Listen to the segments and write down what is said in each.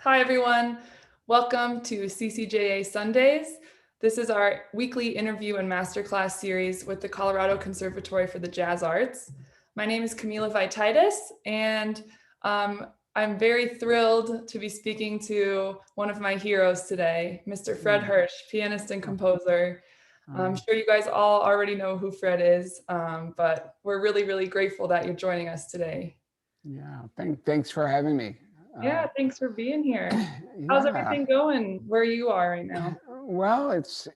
Hi, everyone. Welcome to CCJA Sundays. This is our weekly interview and masterclass series with the Colorado Conservatory for the Jazz Arts. My name is Camila Vititis, and I'm very thrilled to be speaking to one of my heroes today, Mr. Fred Hersch, pianist and composer. I'm sure you guys all already know who Fred is, but we're really, really grateful that you're joining us today. Yeah, thanks for having me. Yeah, thanks for being here. How's Yeah, everything going where you are right now? well, it's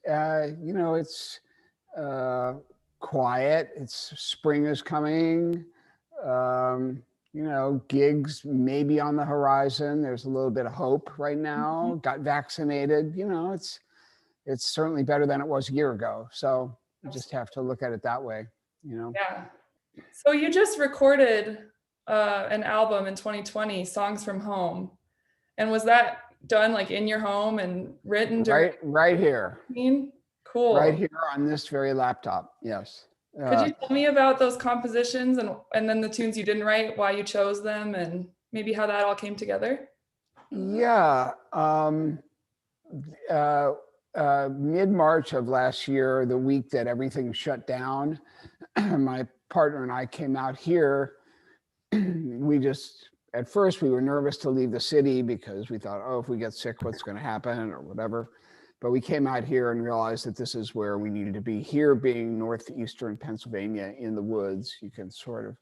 quiet. It's spring is coming. Gigs maybe on the horizon. There's a little bit of hope right now. Got vaccinated. It's certainly better than it was a year ago. So you just have to look at it that way. Yeah. So you just recorded an album in 2020, Songs from Home. And was that done like in your home and written during Right here. quarantine? Cool. Right here on this very laptop. Yes. Could you tell me about those compositions and then the tunes you didn't write, why you chose them, and maybe how that all came together? Yeah. Mid-March of last year, the week that everything shut down, my partner and I came out here. At first we were nervous to leave the city because we thought, oh, if we get sick, what's going to happen or whatever. But we came out here and realized that this is where we needed to be. Here being northeastern Pennsylvania in the woods, you can sort of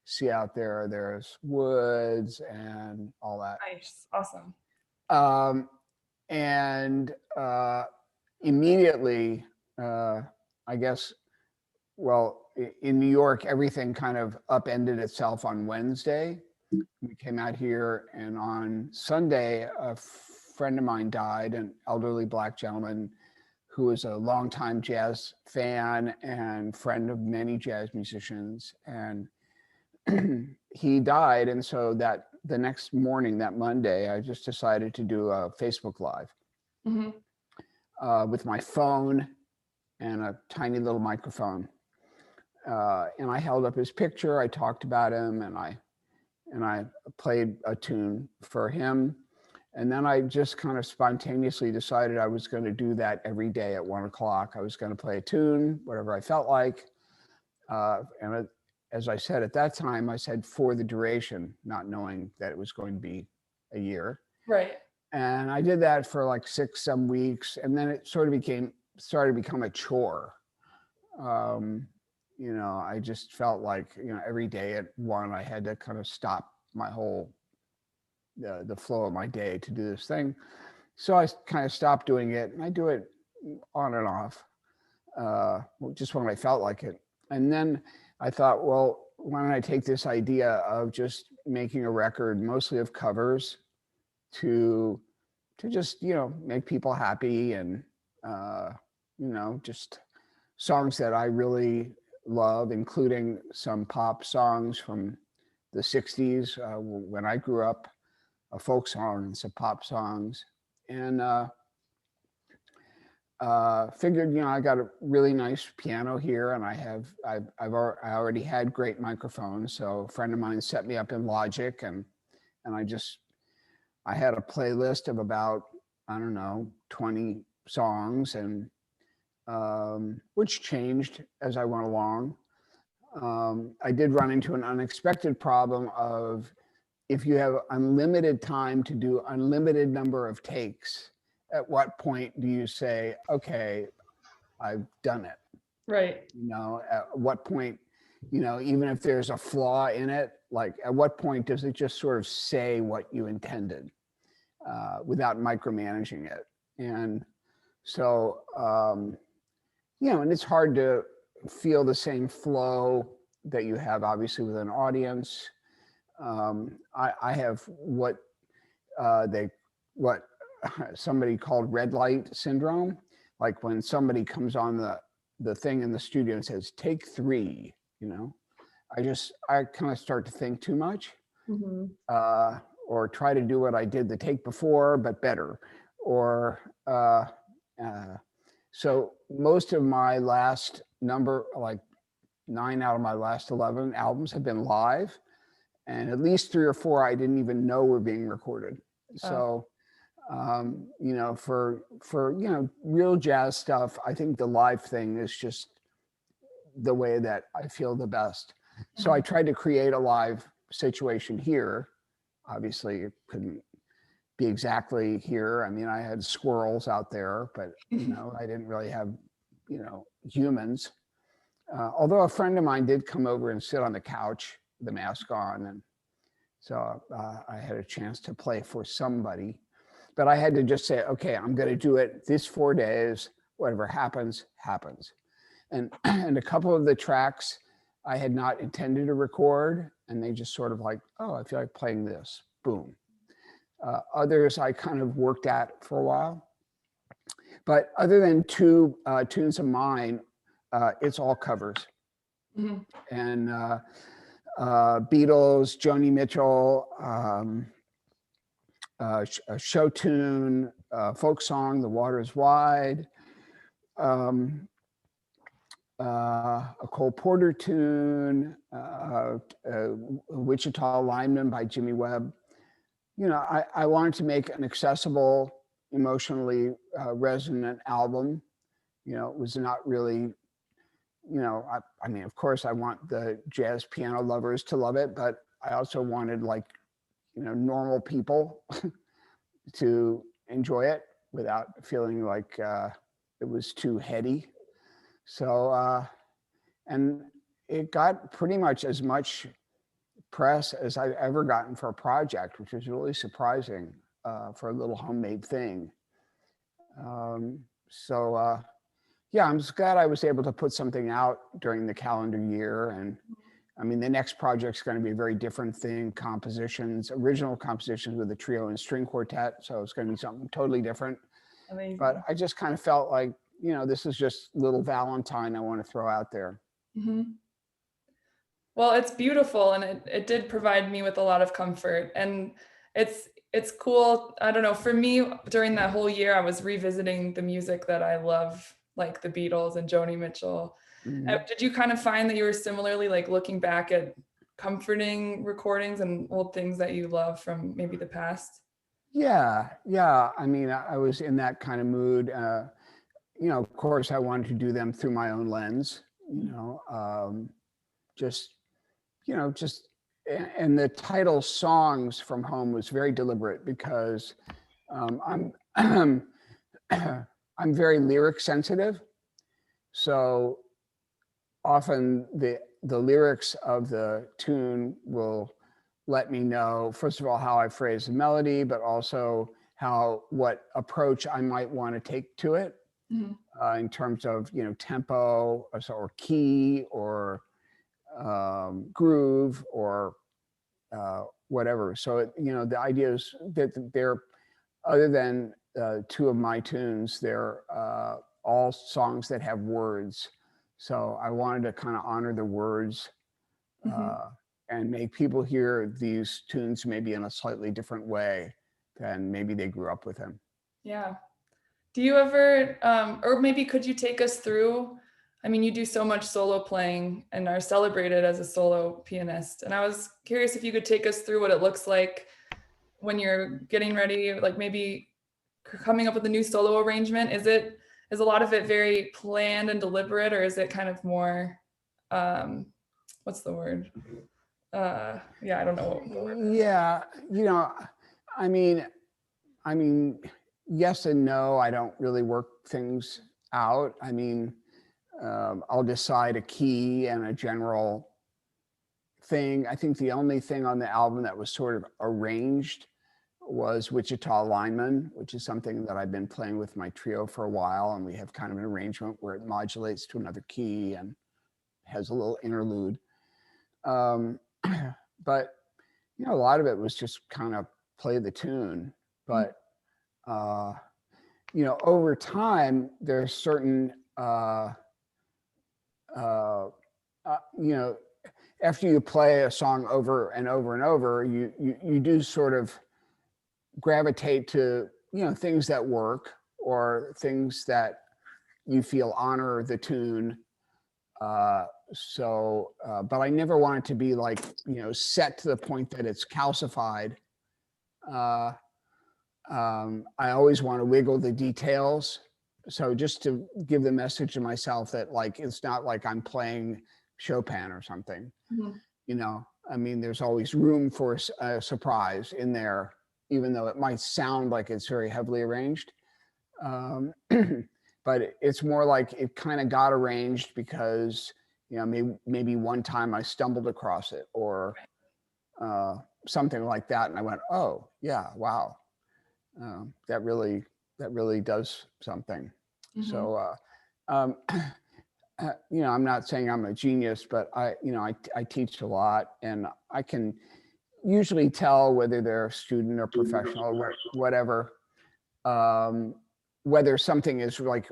see out there's woods and all that. Nice. Awesome. And immediately, I guess, well, in New York, everything kind of upended itself on Wednesday. We came out here, and on Sunday, a friend of mine died, an elderly Black gentleman who was a longtime jazz fan and friend of many jazz musicians. And he died. And so that the next morning, that Monday, I just decided to do a Facebook Live with my phone and a tiny little microphone. And I held up his picture. I talked about him, and I played a tune for him. And then I just kind of spontaneously decided I was going to do that every day at 1 o'clock. I was going to play a tune, whatever I felt like. As I said at that time, I said for the duration, not knowing that it was going to be a year. Right. And I did that for like 6-7 weeks. And then it sort of started to become a chore. I just felt like, every day at 1, I had to kind of stop my whole, the flow of my day to do this thing. So I kind of stopped doing it, and I do it on and off, just when I felt like it. And then I thought, well, why don't I take this idea of just making a record, mostly of covers, to just, make people happy and, just songs that I really love, including some pop songs from the 60s when I grew up, a folk song and some pop songs. And figured, I got a really nice piano here, and I already had great microphones. So a friend of mine set me up in Logic, and I had a playlist of about, 20 songs, and which changed as I went along. I did run into an unexpected problem of, if you have unlimited time to do unlimited number of takes, at what point do you say, okay, I've done it? Right. At what point, even if there's a flaw in it, like at what point does it just sort of say what you intended without micromanaging it? And so, and it's hard to feel the same flow that you have obviously with an audience. I have what somebody called red light syndrome. Like when somebody comes on the thing in the studio and says, take 3, I kind of start to think too much, or try to do what I did the take before, but better. So most of my last number, like 9 out of my last 11 albums have been live. And at least 3 or 4 I didn't even know were being recorded. So, for real jazz stuff, I think the live thing is just the way that I feel the best. So I tried to create a live situation here. Obviously, it couldn't be exactly here. I mean, I had squirrels out there, but I didn't really have humans. Although a friend of mine did come over and sit on the couch, the mask on, and so I had a chance to play for somebody. But I had to just say, okay, I'm going to do it this 4 days. Whatever happens, happens. And and a couple of the tracks I had not intended to record, and they just sort of like, oh, I feel like playing this. Boom. Others I kind of worked at for a while. But other than two tunes of mine, it's all covers. And Beatles, Joni Mitchell, a show tune, folk song, The Water's Wide, a Cole Porter tune, Wichita Lineman by Jimmy Webb. I wanted to make an accessible, emotionally resonant album. It was not really, I mean, of course I want the jazz piano lovers to love it, but I also wanted normal people to enjoy it without feeling like it was too heady. So, and it got pretty much as much press as I've ever gotten for a project, which was really surprising for a little homemade thing. Yeah, I'm just glad I was able to put something out during the calendar year. And I mean, the next project's going to be a very different thing, original compositions with a trio and string quartet. So it's going to be something totally different. Amazing. But I just kind of felt like, this is just little Valentine I want to throw out there. Well, it's beautiful, and it did provide me with a lot of comfort. And it's cool. I don't know, for me, during that whole year, I was revisiting the music that I love, like the Beatles and Joni Mitchell. Did you kind of find that you were similarly like looking back at comforting recordings and old things that you love from maybe the past? Yeah. I mean, I was in that kind of mood. Of course, I wanted to do them through my own lens, and the title "Songs from Home" was very deliberate because I'm I'm very lyric sensitive, so often the lyrics of the tune will let me know, first of all, how I phrase the melody, but also what approach I might want to take to it in terms of tempo or key or groove or whatever. So the idea is that they're, other than two of my tunes, they're all songs that have words. So I wanted to kind of honor the words and make people hear these tunes maybe in a slightly different way than maybe they grew up with them. Yeah. Do you ever, or maybe could you take us through, I mean, you do so much solo playing and are celebrated as a solo pianist. And I was curious if you could take us through what it looks like when you're getting ready, like maybe coming up with a new solo arrangement. Is a lot of it very planned and deliberate, or is it kind of more, what's the word? Yeah, I don't know. Yeah, I mean, yes and no. I don't really work things out. I mean, I'll decide a key and a general thing. I think the only thing on the album that was sort of arranged was Wichita Lineman, which is something that I've been playing with my trio for a while. And we have kind of an arrangement where it modulates to another key and has a little interlude. But, a lot of it was just kind of play the tune. But, over time, there's certain, after you play a song over and over and over, you do sort of gravitate to, things that work or things that you feel honor the tune. But I never want it to be like, set to the point that it's calcified. I always want to wiggle the details. So just to give the message to myself that like, it's not like I'm playing Chopin or something, Mhm. you know, I mean, there's always room for a surprise in there, even though it might sound like it's very heavily arranged. Um, but it's more like it kind of got arranged because, you know, maybe one time I stumbled across it or uh, something like that. And I went, oh yeah, wow. That really does something. Mhm. So, you know, I'm not saying I'm a genius, but I teach a lot, and I can usually tell whether they're a student or professional or whatever, um, whether something is like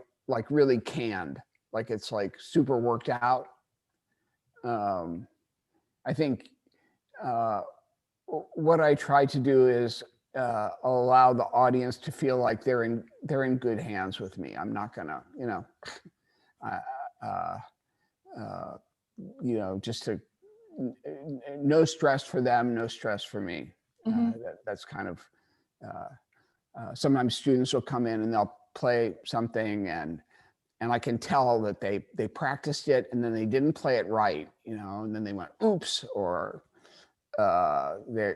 really canned, like it's like super worked out. Um, I think uh, what I try to do is allow the audience to feel like they're in good hands with me. I'm not gonna, uh, uh, uh, just to no stress for them, no stress for me. Mhm. That's kind of sometimes students will come in and they'll play something and I can tell that they practiced it and then they didn't play it right, and then they went oops, or they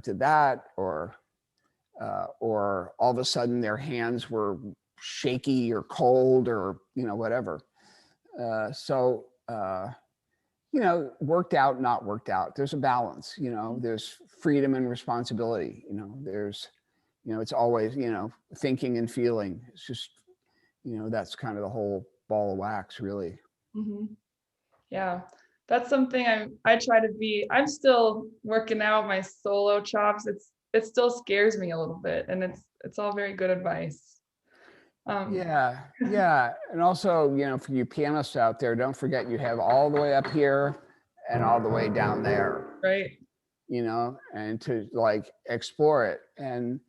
did that, or all of a sudden their hands were shaky or cold or whatever. So worked out, not worked out. There's a balance. There's freedom and responsibility. It's always thinking and feeling. It's just that's kind of the whole ball of wax, really. Mhm. Yeah, that's something I try to be. I'm still working out my solo chops. It still scares me a little bit, and it's all very good advice. Um, Yeah, yeah. And also, for you pianists out there, don't forget you have all the way up here and all the way down there, right. and to like explore it. And,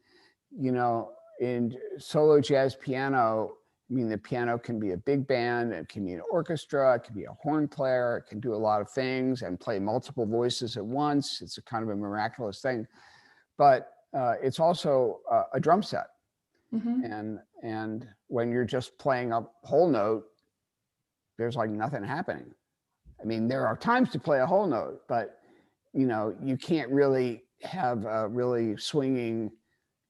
in solo jazz piano, I mean, the piano can be a big band, it can be an orchestra, it can be a horn player, it can do a lot of things and play multiple voices at once. It's a kind of a miraculous thing. But it's also a drum set. Mhm. And when you're just playing a whole note, there's like nothing happening. I mean, there are times to play a whole note, but you can't really have a really swinging,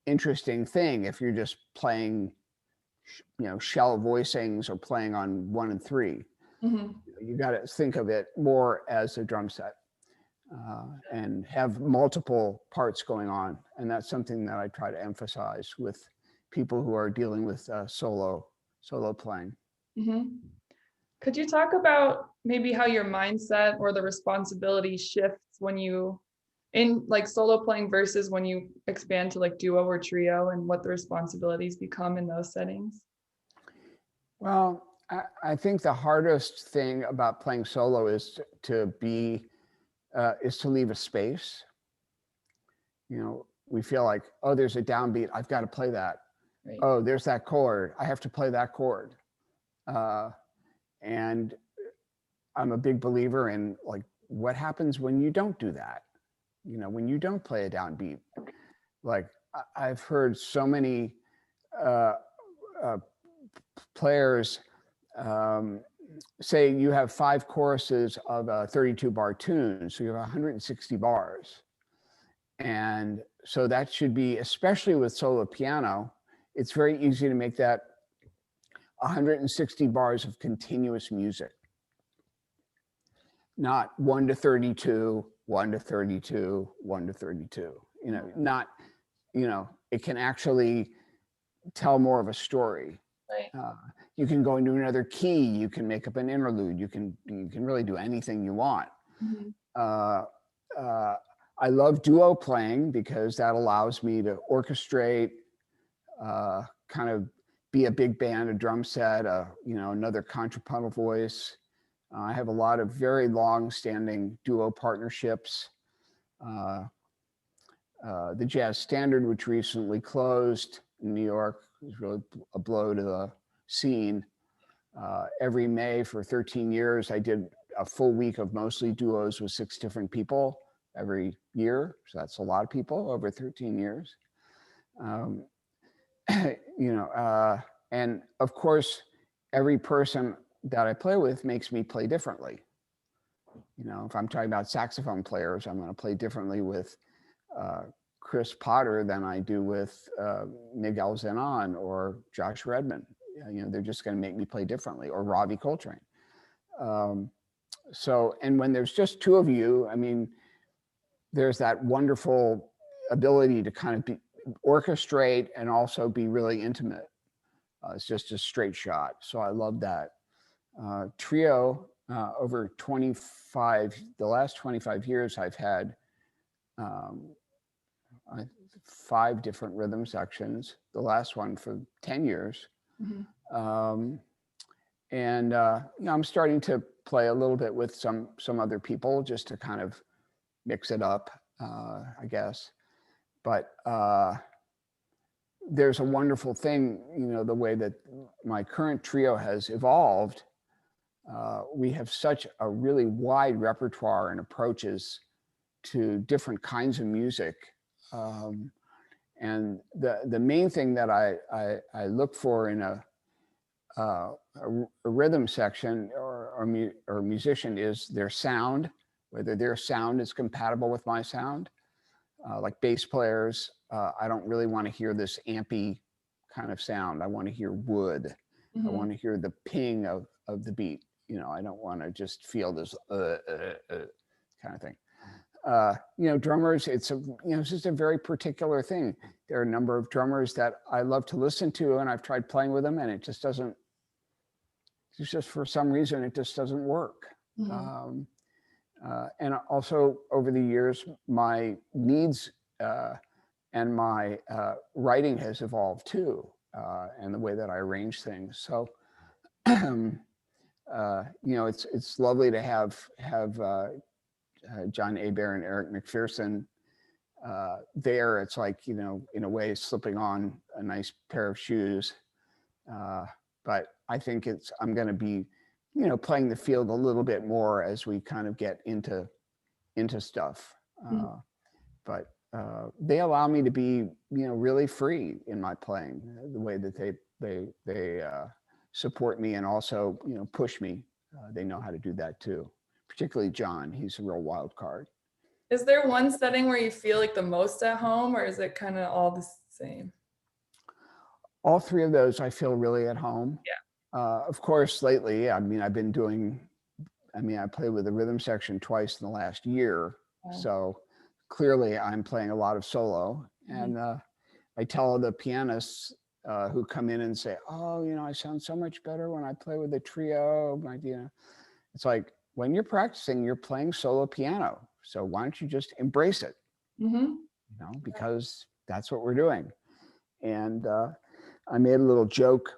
interesting thing if you're just playing, shell voicings or playing on 1 and 3. Mhm. You got to think of it more as a drum set, and have multiple parts going on. And that's something that I try to emphasize with people who are dealing with solo playing. Mhm. Could you talk about maybe how your mindset or the responsibility shifts when you in like solo playing versus when you expand to like duo or trio and what the responsibilities become in those settings? Well, I think the hardest thing about playing solo is to leave a space. We feel like, oh, there's a downbeat, I've got to play that. Right. Oh, there's that chord, I have to play that chord. Uh, and I'm a big believer in like, what happens when you don't do that? When you don't play a downbeat. Like I've heard so many uh, uh, players um, say you have 5 choruses of a 32 bar tune, so you have 160 bars. And so that should be, especially with solo piano, it's very easy to make that 160 bars of continuous music, not 1 to 32, 1 to 32, 1 to 32. Not, it can actually tell more of a story. Right. Uh, you can go into another key. You can make up an interlude. You can really do anything you want. Mhm. Uh, uh, I love duo playing because that allows me to orchestrate, kind of be a big band, a drum set, another contrapuntal voice. I have a lot of very long-standing duo partnerships. Uh, the Jazz Standard, which recently closed in New York, was really a blow to the scene. Every May for 13 years, I did a full week of mostly duos with 6 different people every year. So that's a lot of people over 13 years. you know, and of course, every person that I play with makes me play differently. You know, if I'm talking about saxophone players, I'm going to play differently with uh, Chris Potter than I do with Miguel Zenon or Josh Redman. You know, they're just going to make me play differently, or Robbie Coltrane. Um, so, and when there's just two of you, I mean, there's that wonderful ability to kind of orchestrate and also be really intimate. It's just a straight shot. So I love that. Trio, over 25, the last 25 years, I've had um, 5 different rhythm sections, the last one for 10 years. Mm-hmm. And you know, I'm starting to play a little bit with some other people just to kind of mix it up, I guess. But there's a wonderful thing, you know, the way that my current trio has evolved. We have such a really wide repertoire and approaches to different kinds of music. And the main thing that I look for in a rhythm section or musician is their sound, whether their sound is compatible with my sound. Like bass players, I don't really want to hear this ampy kind of sound. I want to hear wood. Mm-hmm. I want to hear the ping of the beat. You know, I don't want to just feel this kind of thing. You know, drummers, it's a, you know, it's just a very particular thing. There are a number of drummers that I love to listen to, and I've tried playing with them, and it just doesn't. It's just for some reason it just doesn't work. Mm-hmm. And also over the years, my needs and my writing has evolved too, and the way that I arrange things. So, you know, it's lovely to have John Aber and Eric McPherson there. It's like, you know, in a way, slipping on a nice pair of shoes. But I think I'm going to be, you know, playing the field a little bit more as we kind of get into stuff. Mm-hmm. But they allow me to be, you know, really free in my playing. The way that they support me and also, you know, push me. They know how to do that too. Particularly John, he's a real wild card. Is there one setting where you feel like the most at home, or is it kind of all the same? All 3 of those, I feel really at home. Yeah. Of course, lately, I mean, I played with the rhythm section twice in the last year. Wow. So clearly I'm playing a lot of solo. Mm-hmm. And I tell the pianists who come in and say, oh, you know, I sound so much better when I play with a trio. You know, it's like, when you're practicing, you're playing solo piano. So why don't you just embrace it? Mm-hmm. You know, because that's what we're doing. And I made a little joke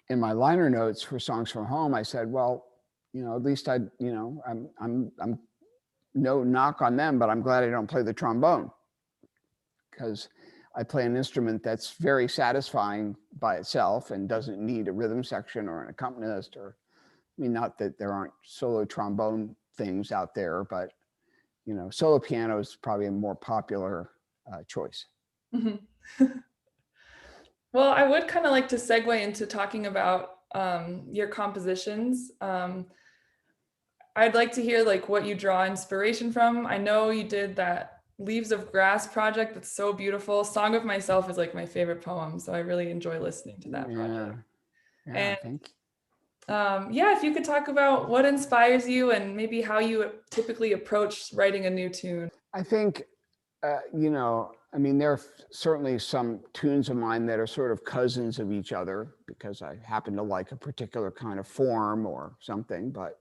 in my liner notes for Songs from Home. I said, well, you know, at least you know, I'm no knock on them, but I'm glad I don't play the trombone, because I play an instrument that's very satisfying by itself and doesn't need a rhythm section or an accompanist. Or, I mean, not that there aren't solo trombone things out there, but, you know, solo piano is probably a more popular choice. Mm-hmm. Well, I would kind of like to segue into talking about your compositions. I'd like to hear like what you draw inspiration from. I know you did that Leaves of Grass project that's so beautiful. Song of Myself is like my favorite poem, so I really enjoy listening to that project. Yeah, And thank you. yeah, if you could talk about what inspires you and maybe how you typically approach writing a new tune. I think, you know, I mean, there are certainly some tunes of mine that are sort of cousins of each other because I happen to like a particular kind of form or something. But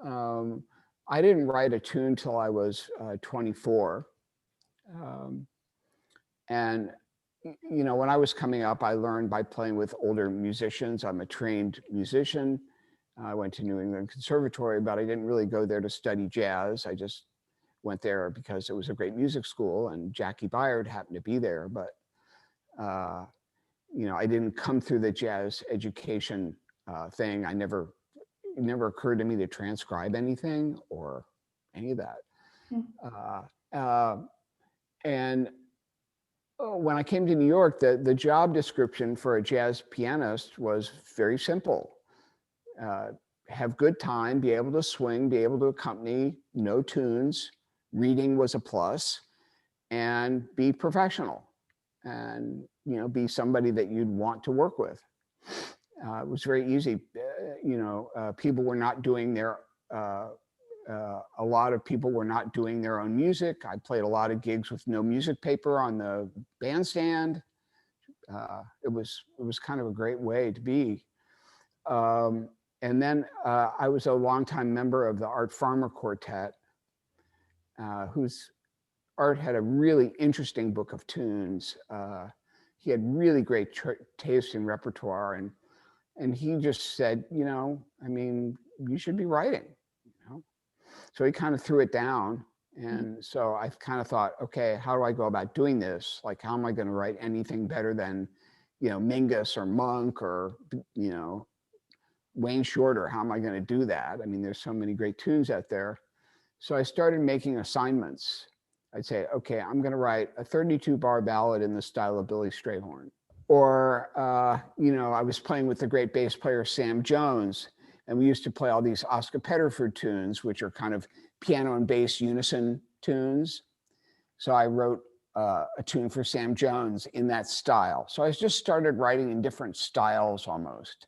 I didn't write a tune till I was 24. And, you know, when I was coming up, I learned by playing with older musicians. I'm a trained musician. I went to New England Conservatory, but I didn't really go there to study jazz. I just went there because it was a great music school and Jackie Byard happened to be there. But, you know, I didn't come through the jazz education thing. It never occurred to me to transcribe anything or any of that. Mm-hmm. And when I came to New York, the job description for a jazz pianist was very simple. Uh, have good time, be able to swing, be able to accompany, know tunes, reading was a plus, and be professional, and be somebody that you'd want to work with. It was very easy. People were not doing their a lot of people were not doing their own music. I played a lot of gigs with no music paper on the bandstand. It was kind of a great way to be. And then I was a longtime member of the Art Farmer Quartet, whose Art had a really interesting book of tunes. He had really great taste in repertoire, and he just said, I mean, you should be writing. So he kind of threw it down. And so I kind of thought, okay, how do I go about doing this? Like, how am I going to write anything better than, Mingus or Monk or, Wayne Shorter? How am I going to do that? I mean, there's so many great tunes out there. So I started making assignments. I'd say, okay, I'm going to write a 32-bar ballad in the style of Billy Strayhorn. Or, I was playing with the great bass player, Sam Jones, and we used to play all these Oscar Pettiford tunes, which are kind of piano and bass unison tunes. So I wrote a tune for Sam Jones in that style. So I just started writing in different styles almost.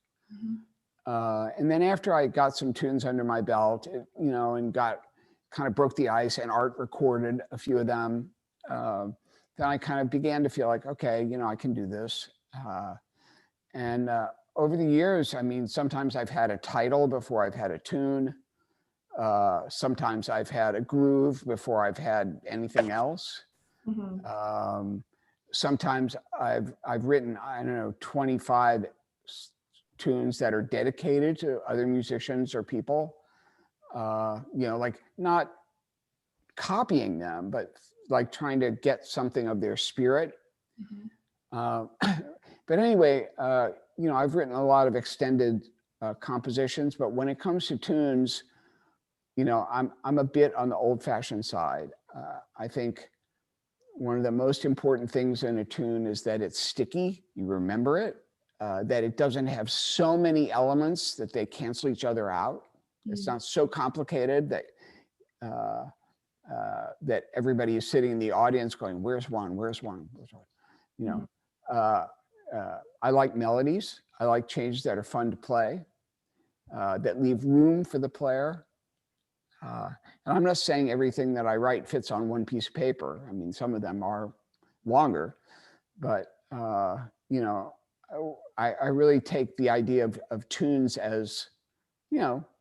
And then after I got some tunes under my belt, and kind of broke the ice, and Art recorded a few of them, then I kind of began to feel like, okay, I can do this. And over the years, I mean, sometimes I've had a title before I've had a tune. Sometimes I've had a groove before I've had anything else. Sometimes I've written, I don't know, 25 tunes that are dedicated to other musicians or people. Like not copying them, but like trying to get something of their spirit. But anyway, I've written a lot of extended compositions, but when it comes to tunes, I'm a bit on the old-fashioned side. I think one of the most important things in a tune is that it's sticky, you remember it, that it doesn't have so many elements that they cancel each other out. It's not so complicated that that everybody is sitting in the audience going, where's one, where's one, where's one? I like melodies. I like changes that are fun to play, that leave room for the player. And I'm not saying everything that I write fits on one piece of paper. I mean, some of them are longer, but I really take the idea of tunes as,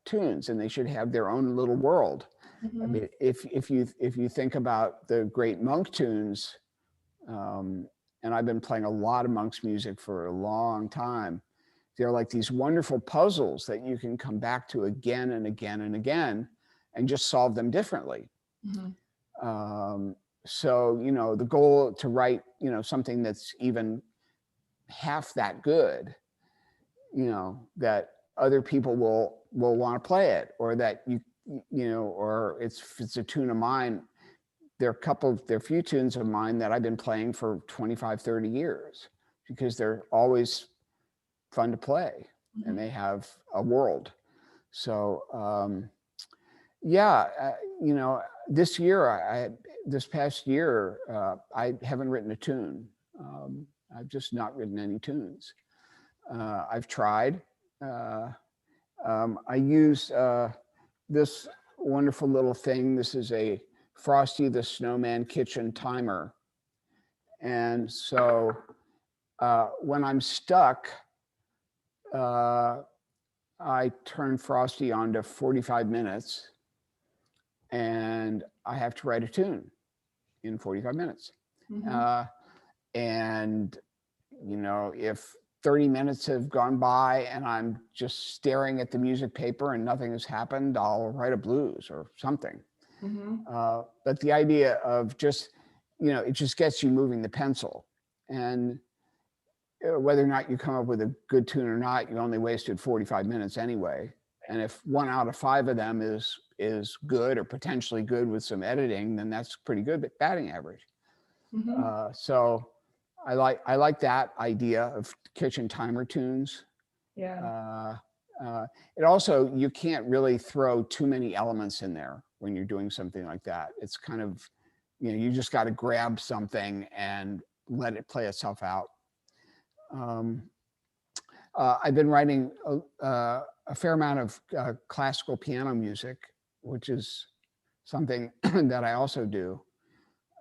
tunes, and they should have their own little world. I mean, if you think about the great Monk tunes, and I've been playing a lot of Monk's music for a long time, they're like these wonderful puzzles that you can come back to again and again and again, and just solve them differently. So, the goal to write, something that's even half that good, that other people will want to play it, or that or if it's a tune of mine, there are a few tunes of mine that I've been playing for 25, 30 years because they're always fun to play and they have a world. So, this past year, I haven't written a tune. I've just not written any tunes. I've tried. I use this wonderful little thing. This is a Frosty the Snowman kitchen timer. And so when I'm stuck, I turn Frosty on to 45 minutes and I have to write a tune in 45 minutes. And, if 30 minutes have gone by and I'm just staring at the music paper and nothing has happened, I'll write a blues or something. But the idea of just, it just gets you moving the pencil. And whether or not you come up with a good tune or not, you only wasted 45 minutes anyway. And if 1 out of 5 of them is good or potentially good with some editing, then that's pretty good batting average. So I like that idea of kitchen timer tunes. Yeah. It also, you can't really throw too many elements in there when you're doing something like that. It's kind of, you just got to grab something and let it play itself out. I've been writing a fair amount of classical piano music, which is something that I also do.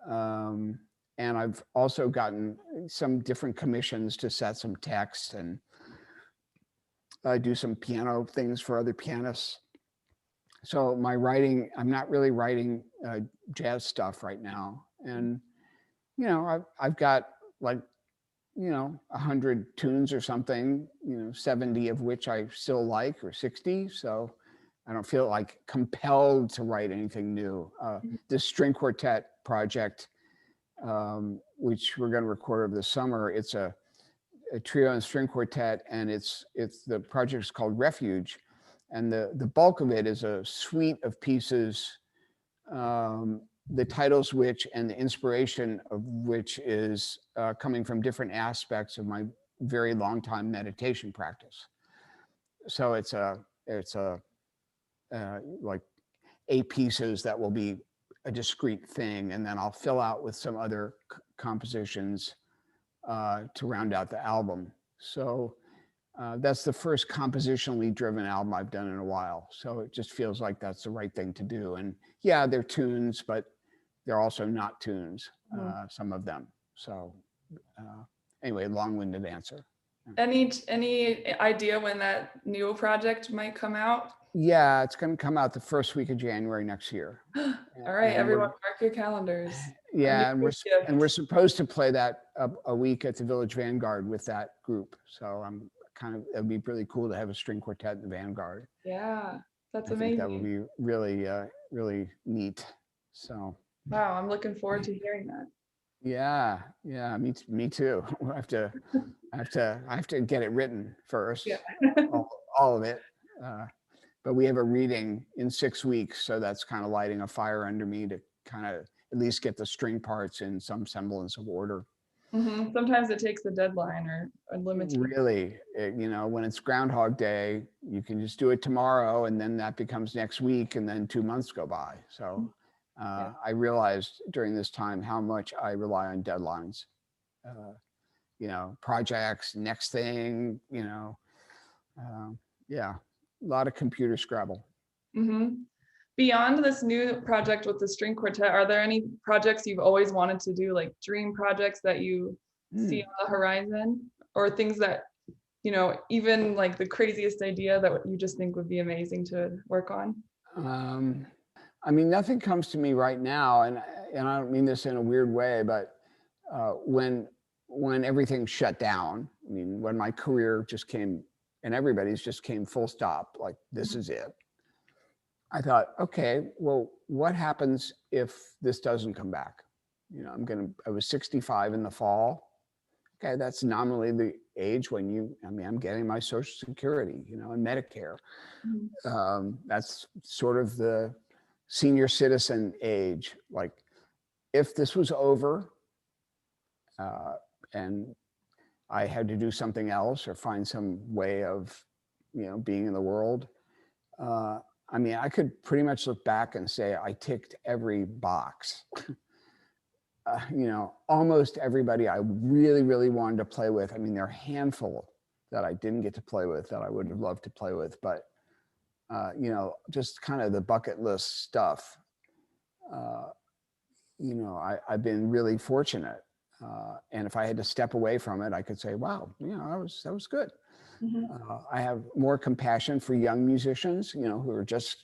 Um, and I've also gotten some different commissions to set some text, and I do some piano things for other pianists. So my writing, I'm not really writing jazz stuff right now. And, I've got like, 100 tunes or something, 70 of which I still like, or 60. So I don't feel like compelled to write anything new. This string quartet project, which we're going to record over the summer, it's a trio and string quartet, and the project is called Refuge, and the bulk of it is a suite of pieces, the titles which and the inspiration of which is coming from different aspects of my very long time meditation practice. So it's like 8 pieces that will be a discrete thing, and then I'll fill out with some other compositions to round out the album. So that's the first compositionally driven album I've done in a while. So it just feels like that's the right thing to do. And yeah, they're tunes, but they're also not tunes, some of them. So anyway, long-winded answer. Any idea when that new project might come out? Yeah, it's going to come out the first week of January next year. All right, everyone, mark your calendars. Yeah, and we're supposed to play that a week at the Village Vanguard with that group. So it'd be really cool to have a string quartet in the Vanguard. Yeah, that's I amazing. think that would be really, really neat. So. Wow, I'm looking forward to hearing that. Yeah, me too. I have to get it written first. Yeah. all of it. But we have a reading in 6 weeks, so that's kind of lighting a fire under me to kind of at least get the string parts in some semblance of order. Mm-hmm. Sometimes it takes a deadline or a limited. Really, when it's Groundhog Day, you can just do it tomorrow, and then that becomes next week, and then 2 months go by. So I realized during this time how much I rely on deadlines. Projects, next thing, yeah, a lot of computer scrabble. Mm-hmm. Beyond this new project with the string quartet, are there any projects you've always wanted to do, like dream projects that you see on the horizon, or things that, even like the craziest idea that you just think would be amazing to work on? I mean, nothing comes to me right now, and I don't mean this in a weird way, but when everything shut down, I mean, when my career just came, and everybody's just came full stop, like this is it. I thought, okay, well, what happens if this doesn't come back? I was 65 in the fall. Okay, that's nominally the age when I'm getting my Social Security, and Medicare. That's sort of the senior citizen age. Like, if this was over and I had to do something else or find some way of, being in the world, I could pretty much look back and say I ticked every box. Almost everybody I really, really wanted to play with. I mean, there are a handful that I didn't get to play with that I would have loved to play with, but just kind of the bucket list stuff. I've been really fortunate. And if I had to step away from it, I could say, wow, that was good. I have more compassion for young musicians, who are just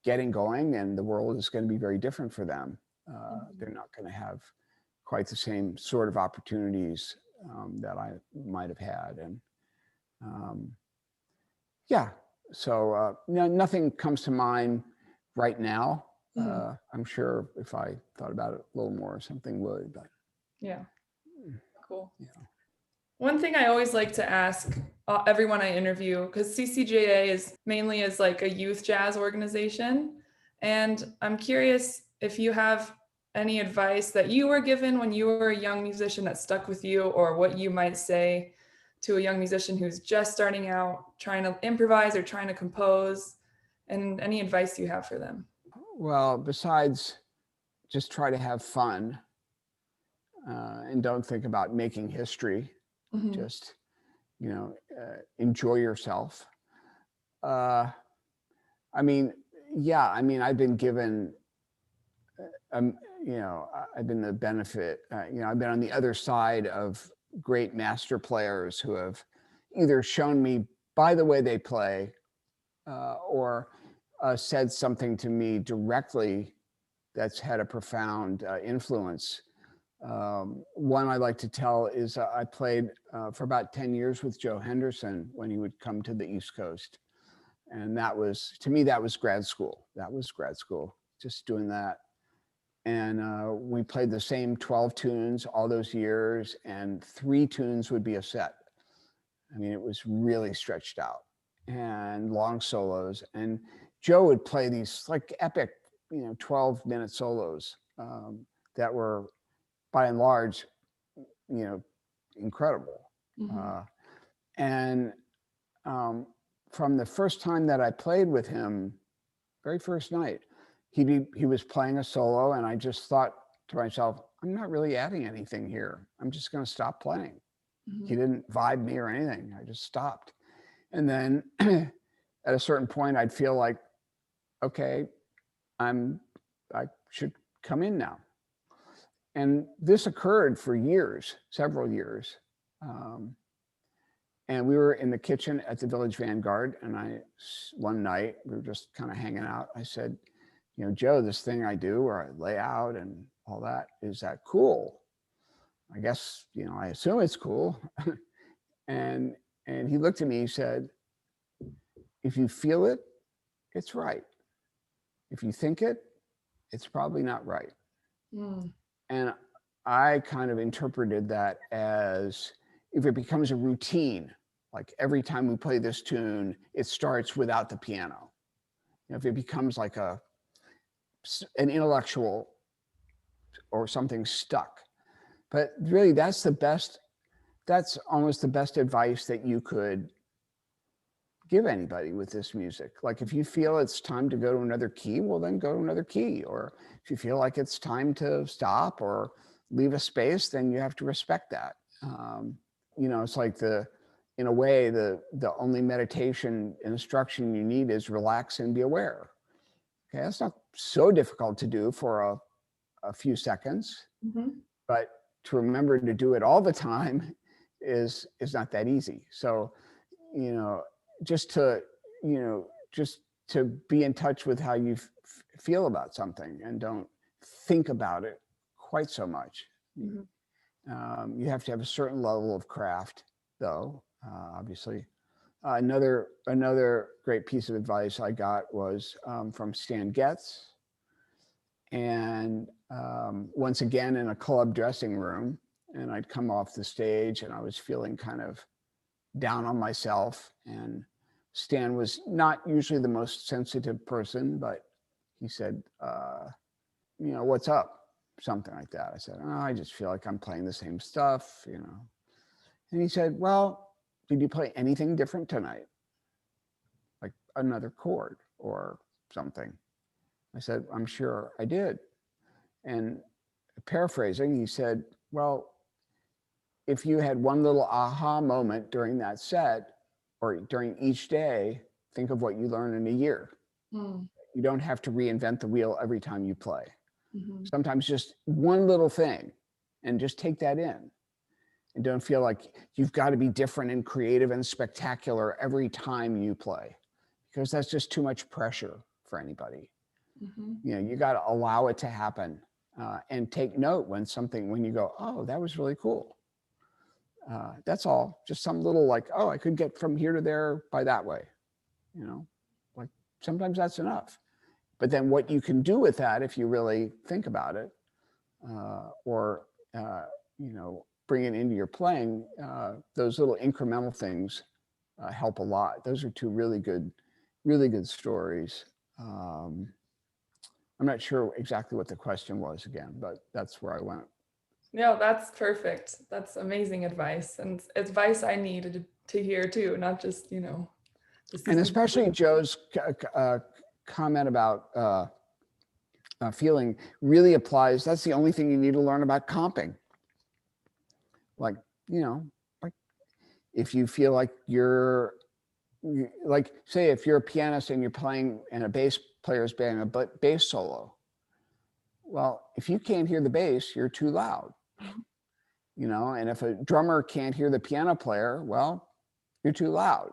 getting going, and the world is going to be very different for them. They're not going to have quite the same sort of opportunities that I might have had. And so nothing comes to mind right now. I'm sure if I thought about it a little more, something would. But yeah, cool. Yeah. One thing I always like to ask everyone I interview, because CCJA is mainly as like a youth jazz organization, and I'm curious if you have any advice that you were given when you were a young musician that stuck with you, or what you might say to a young musician who's just starting out, trying to improvise or trying to compose, and any advice you have for them? Well, besides just try to have fun and don't think about making history, Mm-hmm. just, enjoy yourself. Uh, I mean, yeah, I mean, I've been given, I've been the benefit, I've been on the other side of great master players who have either shown me by the way they play or said something to me directly that's had a profound influence. One I like to tell is I played for about 10 years with Joe Henderson when he would come to the East Coast. And that was, to me, that was grad school. That was grad school, just doing that. And we played the same 12 tunes all those years, and 3 tunes would be a set. I mean, it was really stretched out and long solos. And Joe would play these like epic, 12-minute solos that were by and large, incredible. Mm-hmm. And from the first time that I played with him, very first night, he was playing a solo, and I just thought to myself, I'm not really adding anything here. I'm just going to stop playing. Mm-hmm. He didn't vibe me or anything. I just stopped. And then at a certain point, I'd feel like, okay, I should come in now. And this occurred for years, several years. And we were in the kitchen at the Village Vanguard, and one night, we were just kind of hanging out. I said, Joe, this thing I do where I lay out and all that, is that cool? I guess, I assume it's cool. and he looked at me, he said, if you feel it, it's right. If you think it, it's probably not right. Mm. And I kind of interpreted that as, if it becomes a routine, like every time we play this tune, it starts without the piano. If it becomes like an intellectual or something stuck. But really, that's almost the best advice that you could give anybody with this music. Like, if you feel it's time to go to another key, well, then go to another key. Or if you feel like it's time to stop or leave a space, then you have to respect that. It's like in a way, the only meditation instruction you need is relax and be aware. Okay, that's not so difficult to do for a few seconds, Mm-hmm. but to remember to do it all the time is not that easy. So, just to be in touch with how you feel about something, and don't think about it quite so much. Mm-hmm. You have to have a certain level of craft, though, obviously. Another great piece of advice I got was from Stan Getz. And once again, in a club dressing room, and I'd come off the stage and I was feeling kind of down on myself. And Stan was not usually the most sensitive person, but he said, what's up? Something like that. I said, oh, I just feel like I'm playing the same stuff, And he said, well, did you play anything different tonight? Like another chord or something? I said, I'm sure I did. And paraphrasing, he said, well, if you had one little aha moment during that set or during each day, think of what you learn in a year. Mm. You don't have to reinvent the wheel every time you play. Mm-hmm. Sometimes just one little thing, and just take that in. And don't feel like you've got to be different and creative and spectacular every time you play, because that's just too much pressure for anybody. Mm-hmm. You got to allow it to happen, and take note when you go, oh, that was really cool. That's all. Just some little like, oh, I could get from here to there by that way. Like sometimes that's enough. But then what you can do with that, if you really think about it, or bring it into your playing, those little incremental things help a lot. Those are two really good stories. I'm I'm not sure exactly what the question was again, but that's where I went. No, that's perfect. That's amazing advice, and advice I needed to hear too, not just, the And CC. especially Joe's comment about feeling really applies. That's the only thing you need to learn about comping. Like, like if you feel like like, say, if you're a pianist and you're playing and a bass player's playing a bass solo, well, if you can't hear the bass, you're too loud, and if a drummer can't hear the piano player, well, you're too loud.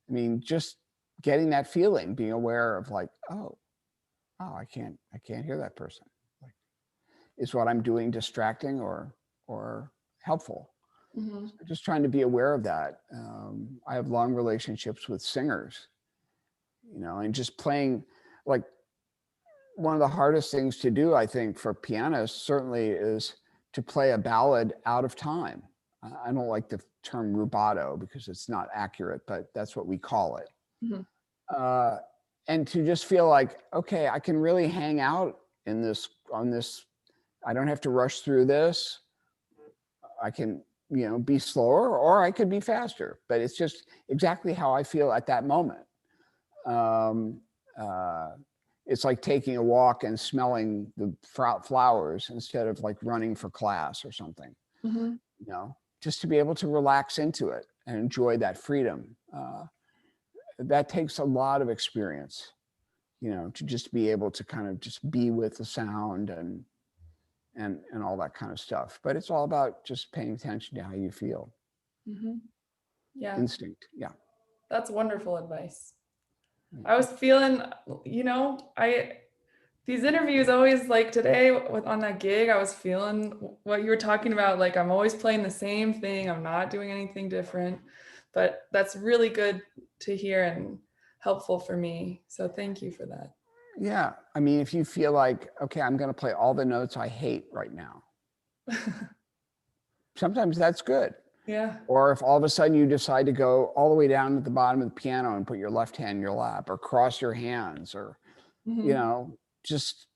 I mean, just getting that feeling, being aware of like, oh, I can't hear that person. Like, is what I'm doing distracting or helpful? Mm-hmm. So just trying to be aware of that. I have long relationships with singers, and just playing, like, one of the hardest things to do, I think, for pianists certainly is to play a ballad out of time. I don't like the term rubato because it's not accurate, but that's what we call it. Mm-hmm. And to just feel like, okay, I can really hang out on this. I don't have to rush through this. I can, be slower, or I could be faster, but it's just exactly how I feel at that moment. It's like taking a walk and smelling the flowers instead of like running for class or something, Mm-hmm. just to be able to relax into it and enjoy that freedom. That takes a lot of experience, to just be able to kind of just be with the sound and all that kind of stuff. But it's all about just paying attention to how you feel. Mm-hmm. Yeah, Instinct. Yeah. that's wonderful advice. I was feeling, these interviews always, like today on that gig, I was feeling what you were talking about. Like, I'm always playing the same thing. I'm not doing anything different, but that's really good to hear and helpful for me. So thank you for that. Yeah. I mean, if you feel like, okay, I'm going to play all the notes I hate right now, sometimes that's good. Yeah. Or if all of a sudden you decide to go all the way down to the bottom of the piano and put your left hand in your lap, or cross your hands, or, Mm-hmm. just,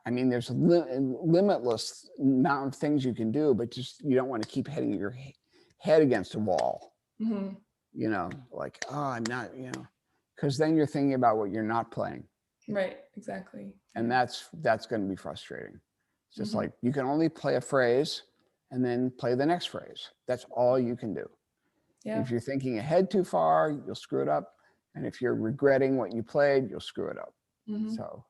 I mean, there's a limitless amount of things you can do, but just, you don't want to keep hitting your head against a wall, Mm-hmm. like, oh, I'm not, because then you're thinking about what you're not playing. Right. Exactly. And that's going to be frustrating. It's just Mm-hmm. like, you can only play a phrase and then play the next phrase. That's all you can do. Yeah. If you're thinking ahead too far, you'll screw it up. And if you're regretting what you played, you'll screw it up. Mm-hmm. So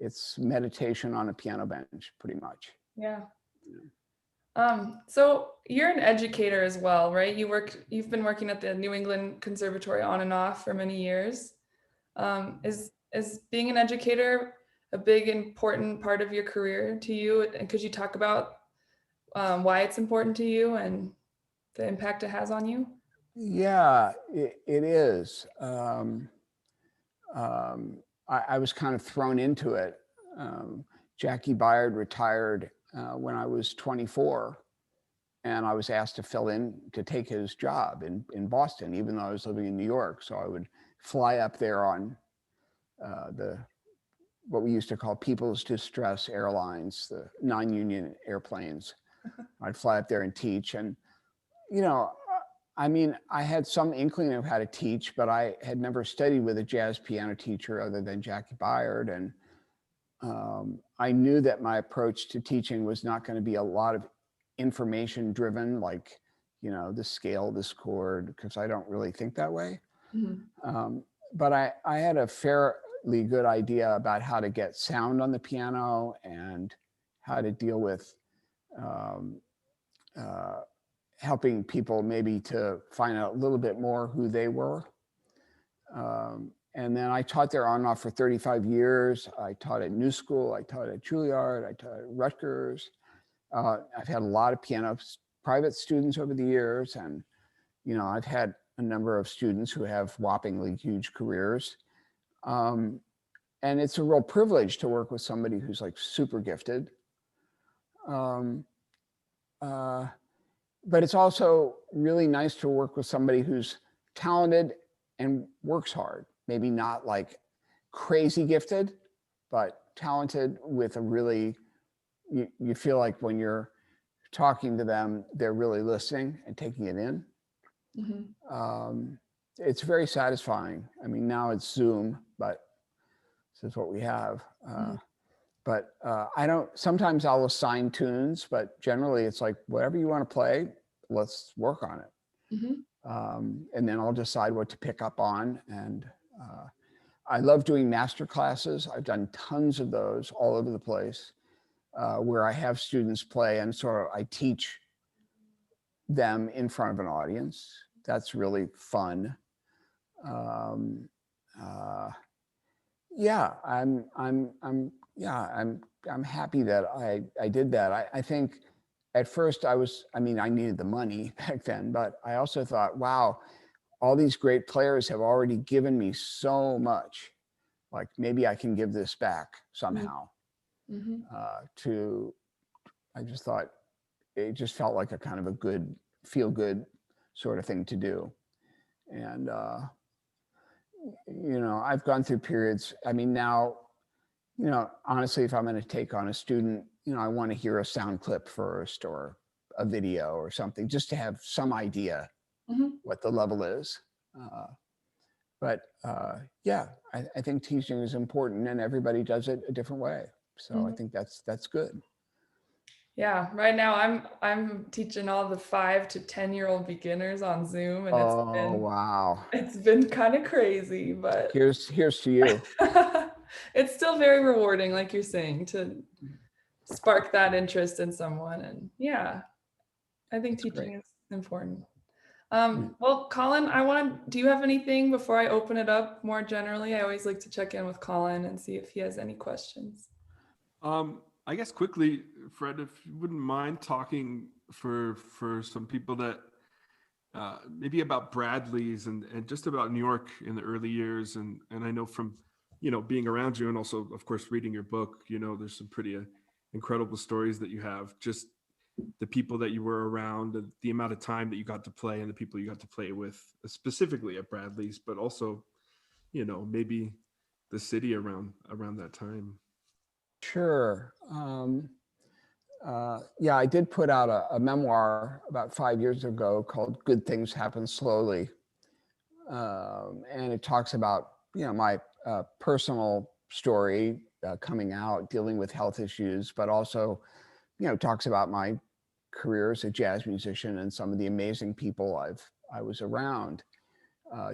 it's meditation on a piano bench, pretty much. Yeah. So you're an educator as well, right? You've been working at the New England Conservatory on and off for many years. Is being an educator a big important part of your career to you? And could you talk about why it's important to you and the impact it has on you? Yeah, it is. I was kind of thrown into it. Jackie Byard retired when I was 24, and I was asked to fill in to take his job in Boston, even though I was living in New York. So I would fly up there on what we used to call People's Distress Airlines, the non-union airplanes. I'd fly up there and teach. And, I mean, I had some inkling of how to teach, but I had never studied with a jazz piano teacher other than Jackie Byard. And I knew that my approach to teaching was not going to be a lot of information driven, like, the scale, this chord, because I don't really think that way. Mm-hmm. But I had a fairly good idea about how to get sound on the piano and how to deal with helping people maybe to find out a little bit more who they were. And then I taught there on and off for 35 years. I taught at New School, I taught at Juilliard, I taught at Rutgers. I've had a lot of piano private students over the years, and I've had a number of students who have whoppingly huge careers. And it's a real privilege to work with somebody who's like super gifted. But it's also really nice to work with somebody who's talented and works hard, maybe not like crazy gifted, but talented with a really, you feel like when you're talking to them, they're really listening and taking it in. It's very satisfying. I mean, now it's Zoom, but this is what we have. I don't, sometimes I'll assign tunes, but generally it's like, whatever you want to play, let's work on it. And then I'll decide what to pick up on. And I love doing master classes. I've done tons of those all over the place, where I have students play and sort of I teach them in front of an audience. That's really fun. Yeah, I'm happy that I did that. I think at first I needed the money back then, but I also thought, wow, all these great players have already given me so much. Like maybe I can give this back somehow. I just thought it just felt like a kind of a good, feel good sort of thing to do. And, I've gone through periods. I mean, now, honestly, if I'm going to take on a student, I want to hear a sound clip first or a video or something, just to have some idea what the level is. Yeah, I think teaching is important, and everybody does it a different way. So I think that's good. Yeah, right now I'm teaching all the 5 to 10-year-old beginners on Zoom, and Wow. It's been kind of crazy, but Here's to you. It's still very rewarding, like you're saying, to spark that interest in someone. And yeah, I think teaching is important. Well, Colin, do you have anything before I open it up more generally? I always like to check in with Colin and see if he has any questions. I guess quickly, Fred, if you wouldn't mind talking for some people that maybe about Bradley's and just about New York in the early years. And I know from, being around you and also, of course, reading your book, there's some pretty incredible stories that you have, just the people that you were around, the amount of time that you got to play and the people you got to play with, specifically at Bradley's, but also, maybe the city around that time. Sure. Yeah, I did put out a memoir about 5 years ago called Good Things Happen Slowly. And it talks about, my personal story coming out, dealing with health issues, but also, talks about my career as a jazz musician and some of the amazing people I was around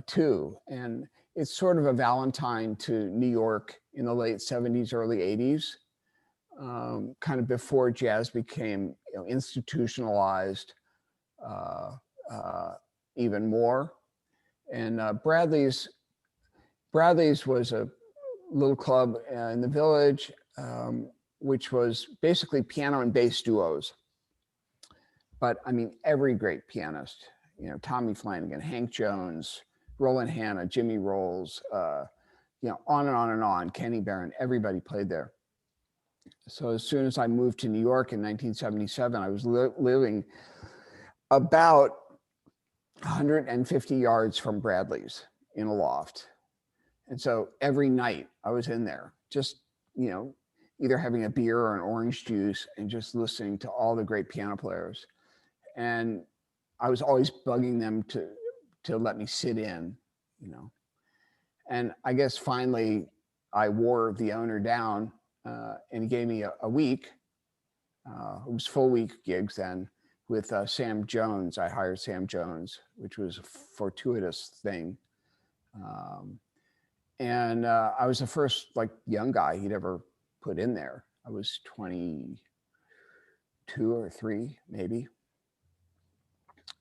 too. And it's sort of a Valentine to New York in the late 70s, early 80s. Kind of before jazz became institutionalized even more. And Bradley's was a little club in the Village, which was basically piano and bass duos. But I mean, every great pianist, Tommy Flanagan, Hank Jones, Roland Hanna, Jimmy Rolls, on and on and on, Kenny Barron, everybody played there. So as soon as I moved to New York in 1977, I was living about 150 yards from Bradley's in a loft. And so every night I was in there, just, either having a beer or an orange juice and just listening to all the great piano players. And I was always bugging them to let me sit in, And I guess finally I wore the owner down. And he gave me a week. It was full week gigs then with Sam Jones. I hired Sam Jones, which was a fortuitous thing. And I was the first young guy he'd ever put in there. I was 22 or 3, maybe.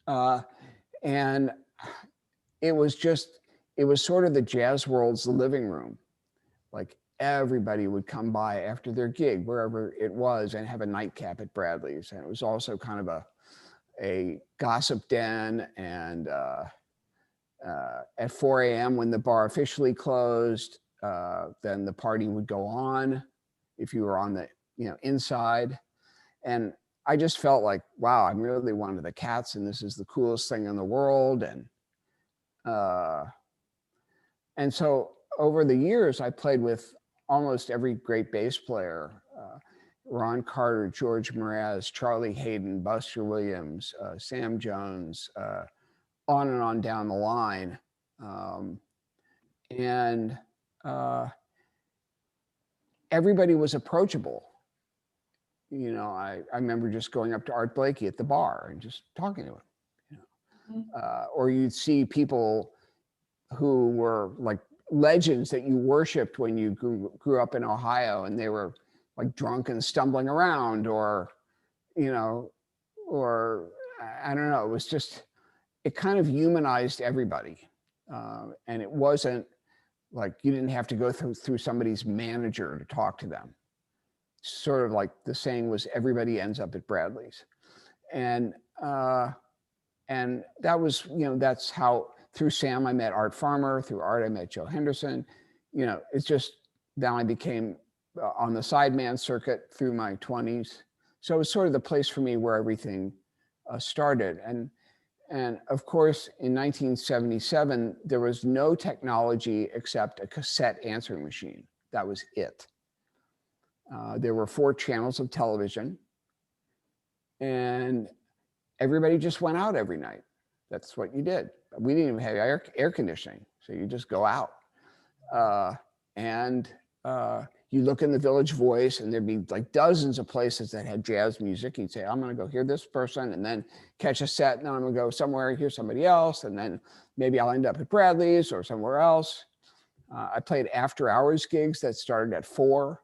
And it was sort of the jazz world's living room. Everybody would come by after their gig, wherever it was, and have a nightcap at Bradley's. And it was also kind of a gossip den. And at 4 a.m. when the bar officially closed, then the party would go on if you were on the inside. And I just felt like, wow, I'm really one of the cats, and this is the coolest thing in the world. And so over the years, I played with almost every great bass player, Ron Carter, George Mraz, Charlie Hayden, Buster Williams, Sam Jones, on and on down the line. And everybody was approachable. You know, I remember just going up to Art Blakey at the bar and just talking to him. You know? Or you'd see people who were like legends that you worshipped when you grew up in Ohio, and they were like drunk and stumbling around, or, you know, or I don't know, it was just, it kind of humanized everybody. And it wasn't like you didn't have to go through somebody's manager to talk to them. Sort of like the saying was, everybody ends up at Bradley's. And that was, you know, that's how, through Sam, I met Art Farmer. Through Art, I met Joe Henderson. You know, it's just, then I became on the sideman circuit through my 20s. So it was sort of the place for me where everything started. And of course, in 1977, there was no technology except a cassette answering machine. That was it. There were 4 channels of television, and everybody just went out every night. That's what you did. We didn't even have air conditioning, so you just go out. You look in the Village Voice, and there'd be like dozens of places that had jazz music. You'd say, I'm going to go hear this person, and then catch a set, and then I'm going to go somewhere, hear somebody else, and then maybe I'll end up at Bradley's or somewhere else. I played after-hours gigs that started at 4.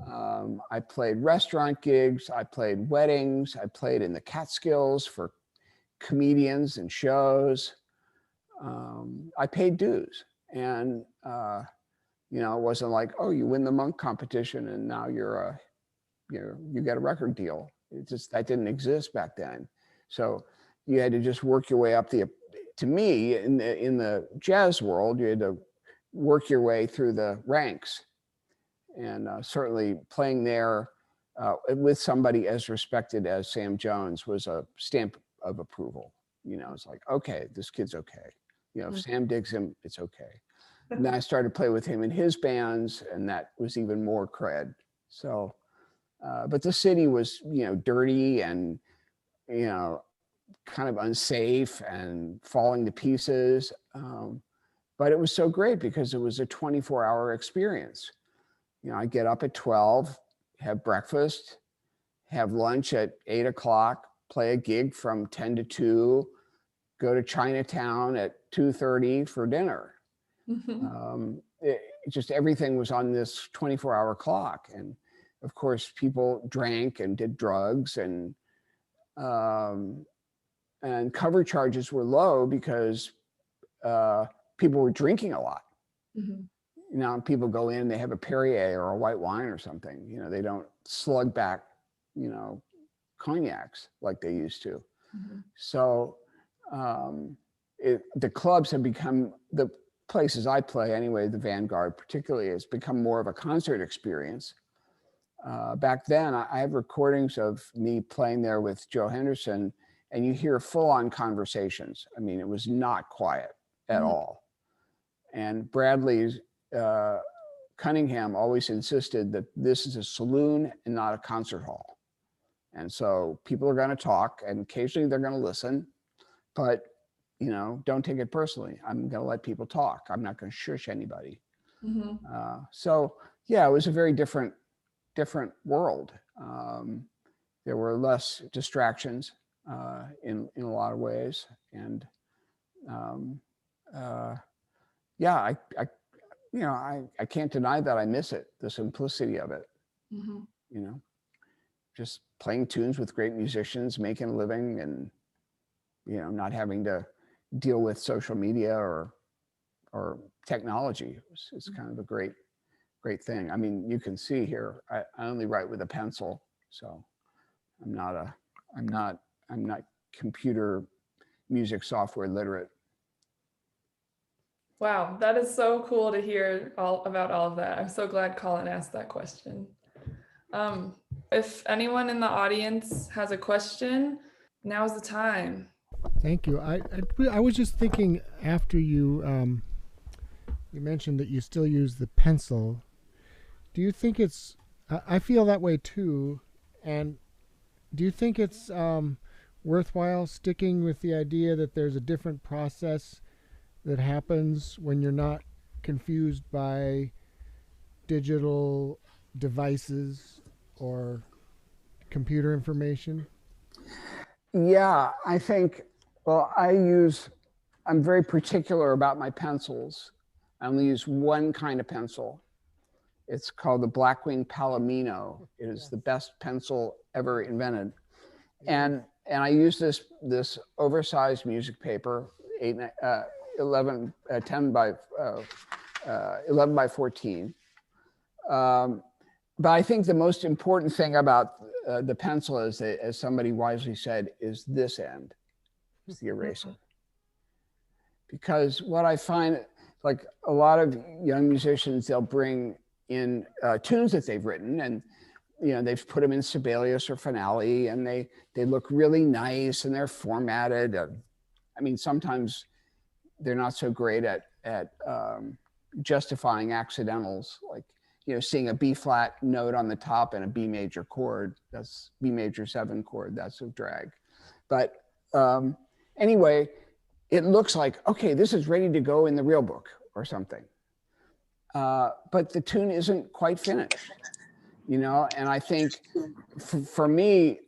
I played restaurant gigs. I played weddings. I played in the Catskills for comedians and shows. I paid dues, and you know, it wasn't like, oh, you win the Monk competition and now you get a record deal. It just, that didn't exist back then. So you had to just work your way up to me in the jazz world, you had to work your way through the ranks. And certainly playing there with somebody as respected as Sam Jones was a stamp of approval. You know, it's like, okay, this kid's okay. You know, if Sam digs him, it's okay. And then I started to play with him in his bands, and that was even more cred. So, but the city was, you know, dirty and, you know, kind of unsafe and falling to pieces. But it was so great because it was a 24-hour experience. You know, I get up at 12, have breakfast, have lunch at 8 o'clock, play a gig from 10 to 2, go to Chinatown at 2:30 for dinner. Just everything was on this 24-hour clock. And of course, people drank and did drugs, and cover charges were low because people were drinking a lot. You know, people go in, they have a Perrier or a white wine or something. You know, they don't slug back, you know, cognacs like they used to. So the clubs have become, the places I play anyway, the Vanguard particularly, has become more of a concert experience. Back then, I have recordings of me playing there with Joe Henderson, and you hear full-on conversations. I mean, it was not quiet at all. And Bradley's Cunningham always insisted that this is a saloon and not a concert hall. And so people are going to talk, and occasionally they're going to listen, but, you know, don't take it personally. I'm going to let people talk. I'm not going to shush anybody. So yeah, it was a very different world. There were less distractions in a lot of ways. And yeah, I can't deny that I miss it, the simplicity of it. You know, just playing tunes with great musicians, making a living, and, you know, not having to deal with social media or technology. It's kind of a great thing. I mean, you can see here, I only write with a pencil, so I'm not computer music software literate. Wow, that is so cool to hear about all of that. I'm so glad Colin asked that question. If anyone in the audience has a question, now's the time. Thank you. I was just thinking, after you you mentioned that you still use the pencil. Do you think it's? I feel that way too, and do you think it's worthwhile sticking with the idea that there's a different process that happens when you're not confused by digital devices or computer information? Yeah, I think, well, I'm very particular about my pencils. I only use one kind of pencil. It's called the Blackwing Palomino. It is the best pencil ever invented. And I use this oversized music paper, 10 by 11 by 14. But I think the most important thing about the pencil is, as somebody wisely said, is this end, is the eraser. Because what I find, like a lot of young musicians, they'll bring in tunes that they've written, and they've put them in Sibelius or Finale, and they look really nice and they're formatted. I mean, sometimes they're not so great at justifying accidentals, like seeing a B flat note on the top and a B major chord, that's B major 7 chord, that's a drag. But anyway, it looks like, okay, this is ready to go in the real book or something. But the tune isn't quite finished, and I think for me,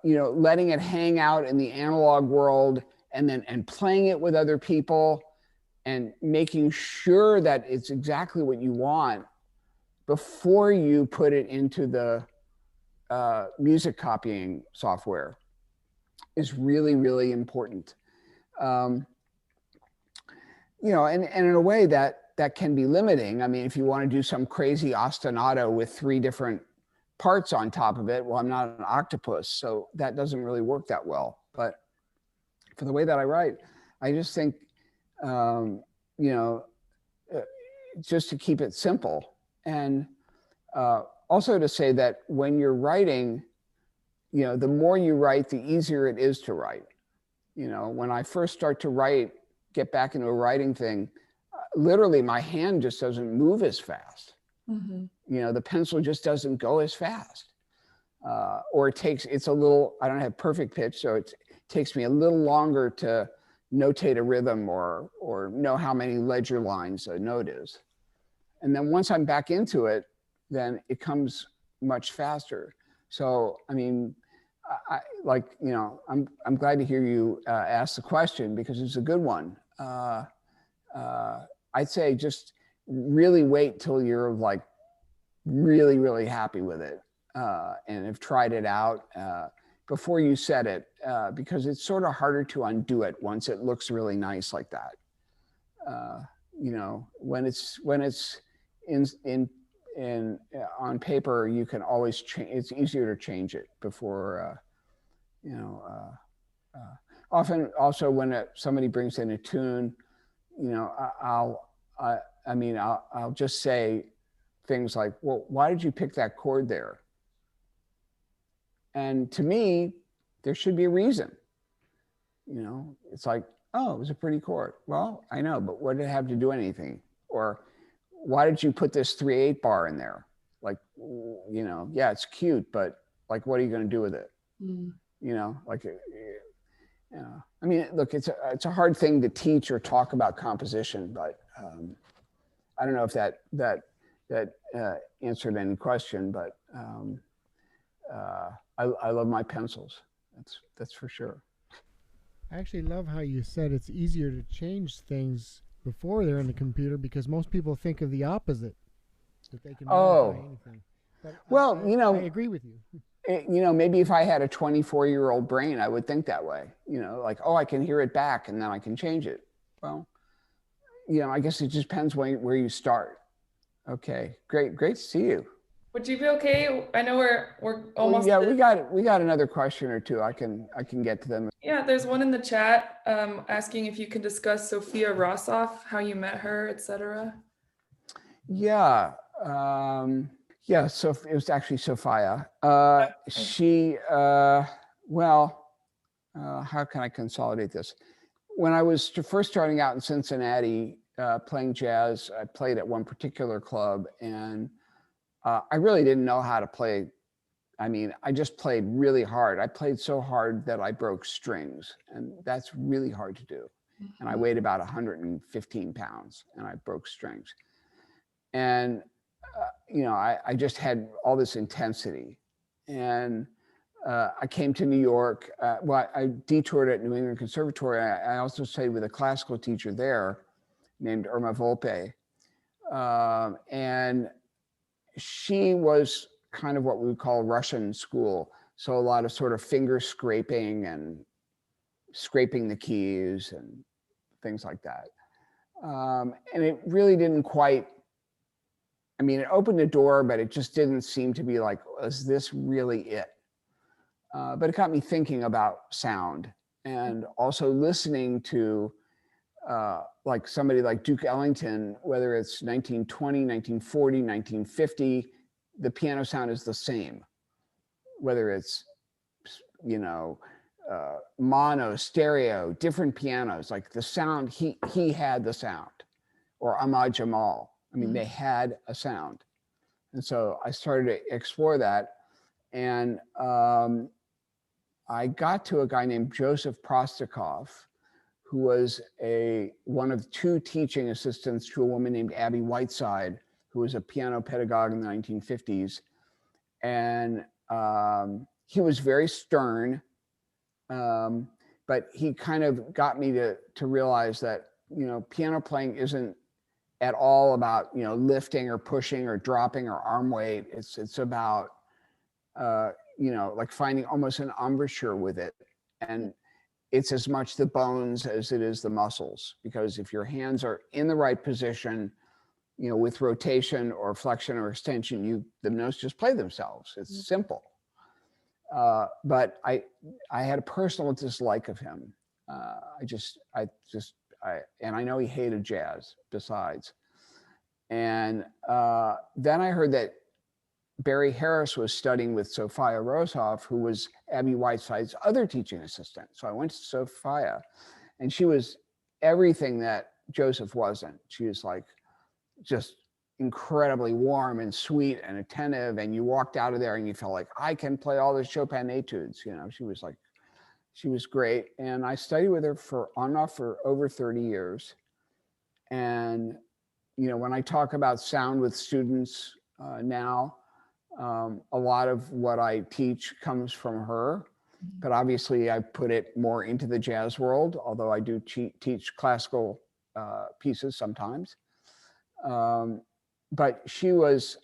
letting it hang out in the analog world and playing it with other people and making sure that it's exactly what you want before you put it into the music copying software is really, really important. And in a way that can be limiting. I mean, if you want to do some crazy ostinato with 3 different parts on top of it, well, I'm not an octopus, so that doesn't really work that well. But for the way that I write, I just think, just to keep it simple. And also to say that when you're writing, the more you write, the easier it is to write. When I first start to get back into a writing thing, literally my hand just doesn't move as fast. Mm-hmm. The pencil just doesn't go as fast. Or it's a little, I don't have perfect pitch, so it takes me a little longer to notate a rhythm or know how many ledger lines a note is. And then once I'm back into it, then it comes much faster. So, I mean, I'm glad to hear you ask the question, because it's a good one. I'd say just really wait till you're like really, really happy with it and have tried it out before you set it, because it's sort of harder to undo it once it looks really nice like that. When it's in on paper, you can always change. It's easier to change it before. Often also when somebody brings in a tune, I'll just say things like, well, why did you pick that chord there? And to me, there should be a reason. It's like, oh, it was a pretty chord. Well, I know, but what did it have to do anything? Or why did you put this 3/8 bar in there? Like, yeah, it's cute, but like, what are you going to do with it? Mm. I mean, look, it's a hard thing to teach or talk about composition, but I don't know if that answered any question, but I love my pencils. That's for sure. I actually love how you said it's easier to change things before they're in the computer, because most people think of the opposite, that they can modify anything. But well, I agree with you. Maybe if I had a 24-year-old brain, I would think that way. Like, oh, I can hear it back and then I can change it. Well, I guess it just depends where you start. Okay, great to see you. Would you be okay? I know we're almost. Yeah, we got another question or two. I can get to them. Yeah, there's one in the chat asking if you can discuss Sophia Rossoff, how you met her, etc. Yeah. So it was actually Sophia. She, how can I consolidate this? When I was first starting out in Cincinnati playing jazz, I played at one particular club, and I really didn't know how to play. I mean, I just played really hard. I played so hard that I broke strings, and that's really hard to do. And I weighed about 115 pounds, and I broke strings. And I just had all this intensity. And I came to New York. Well, I detoured at New England Conservatory. I also studied with a classical teacher there named Irma Volpe. And she was kind of what we would call Russian school. So a lot of sort of finger scraping and scraping the keys and things like that. And it really didn't quite, I mean, it opened the door, but it just didn't seem to be like, is this really it? But it got me thinking about sound and also listening to like somebody like Duke Ellington, whether it's 1920, 1940, 1950, the piano sound is the same, whether it's, mono, stereo, different pianos, like the sound, he had the sound, or Ahmad Jamal. I mean, they had a sound. And so I started to explore that. And I got to a guy named Joseph Prostakov, who was one of two teaching assistants to a woman named Abby Whiteside, who was a piano pedagogue in the 1950s. And he was very stern, but he kind of got me to realize that, piano playing isn't at all about, lifting or pushing or dropping or arm weight. It's about, like finding almost an embouchure with it. And it's as much the bones as it is the muscles, because if your hands are in the right position, with rotation or flexion or extension, the notes just play themselves. It's simple. But I had a personal dislike of him. And I know he hated jazz besides. And then I heard that Barry Harris was studying with Sophia Rosoff, who was Abby Whiteside's other teaching assistant. So I went to Sophia, and she was everything that Joseph wasn't. She was like just incredibly warm and sweet and attentive. And you walked out of there and you felt like, I can play all the Chopin etudes. She was great. And I studied with her on and off for over 30 years. And, when I talk about sound with students now, a lot of what I teach comes from her, but obviously I put it more into the jazz world, although I do teach classical pieces sometimes. But she was,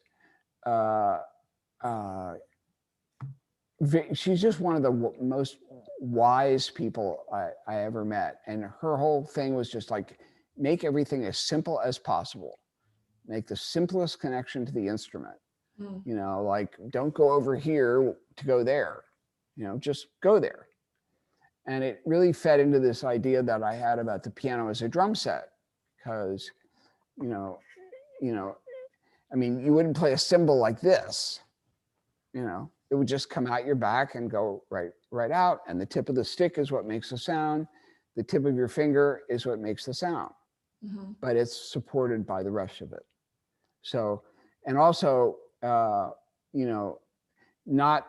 she's just one of the most wise people I ever met. And her whole thing was just like, make everything as simple as possible. Make the simplest connection to the instrument. Like, don't go over here to go there, just go there. And it really fed into this idea that I had about the piano as a drum set, because, I mean, you wouldn't play a cymbal like this, it would just come out your back and go right out. And the tip of the stick is what makes the sound. The tip of your finger is what makes the sound, but it's supported by the rest of it. So, and also, not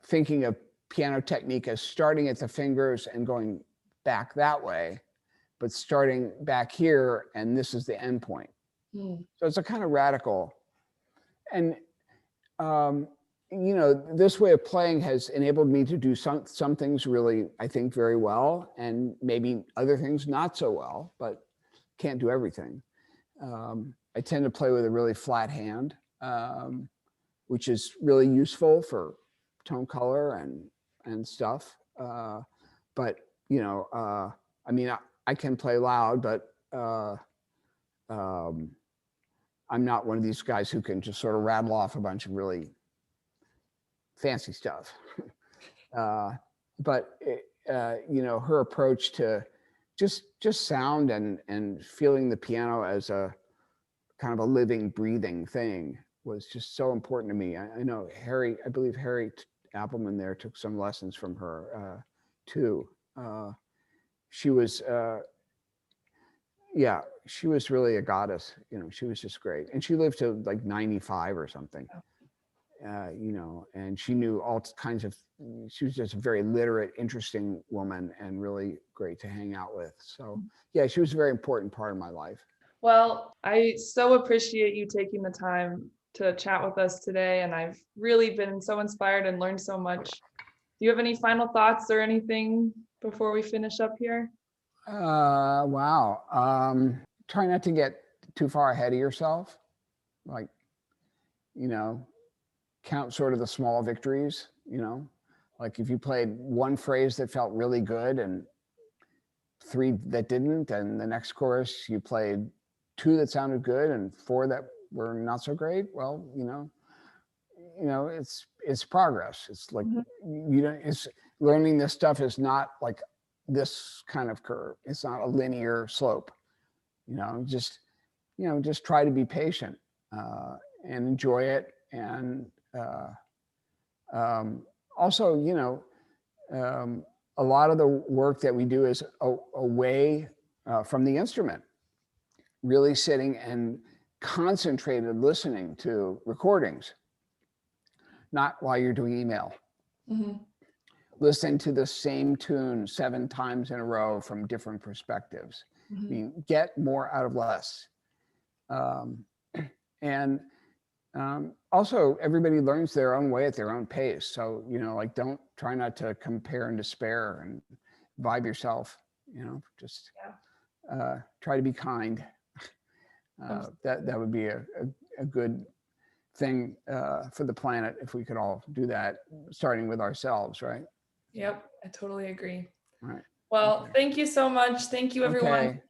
thinking of piano technique as starting at the fingers and going back that way, but starting back here, and this is the end point. So it's a kind of radical. And, this way of playing has enabled me to do some things really, I think, very well, and maybe other things not so well, but can't do everything. I tend to play with a really flat hand, which is really useful for tone color and stuff. But, I mean, I can play loud, but I'm not one of these guys who can just sort of rattle off a bunch of really fancy stuff. But, her approach to just sound and feeling the piano as a kind of a living, breathing thing was just so important to me. I know I believe Harry Appelman there took some lessons from her too. She was, yeah, she was really a goddess. She was just great, and she lived to like 95 or something. And she knew all kinds of. She was just a very literate, interesting woman, and really great to hang out with. So yeah, she was a very important part of my life. Well, I so appreciate you taking the time to chat with us today, and I've really been so inspired and learned so much. Do you have any final thoughts or anything before we finish up here? Wow. Try not to get too far ahead of yourself. Like, count sort of the small victories, like if you played one phrase that felt really good and 3 that didn't, and the next chorus you played 2 that sounded good and 4 that were not so great. Well, it's progress. It's like, it's learning this stuff is not like this kind of curve. It's not a linear slope, just try to be patient and enjoy it. And also, a lot of the work that we do is away from the instrument, really sitting and concentrated listening to recordings, not while you're doing email. Listening to the same tune 7 times in a row from different perspectives. I mean, get more out of less. And also, everybody learns their own way at their own pace. So, like, don't try not to compare and despair, and vibe yourself, just try to be kind. That would be a good thing for the planet if we could all do that, starting with ourselves, right? Yep, I totally agree. Right. Well, thank you so much. Thank you, everyone. Okay.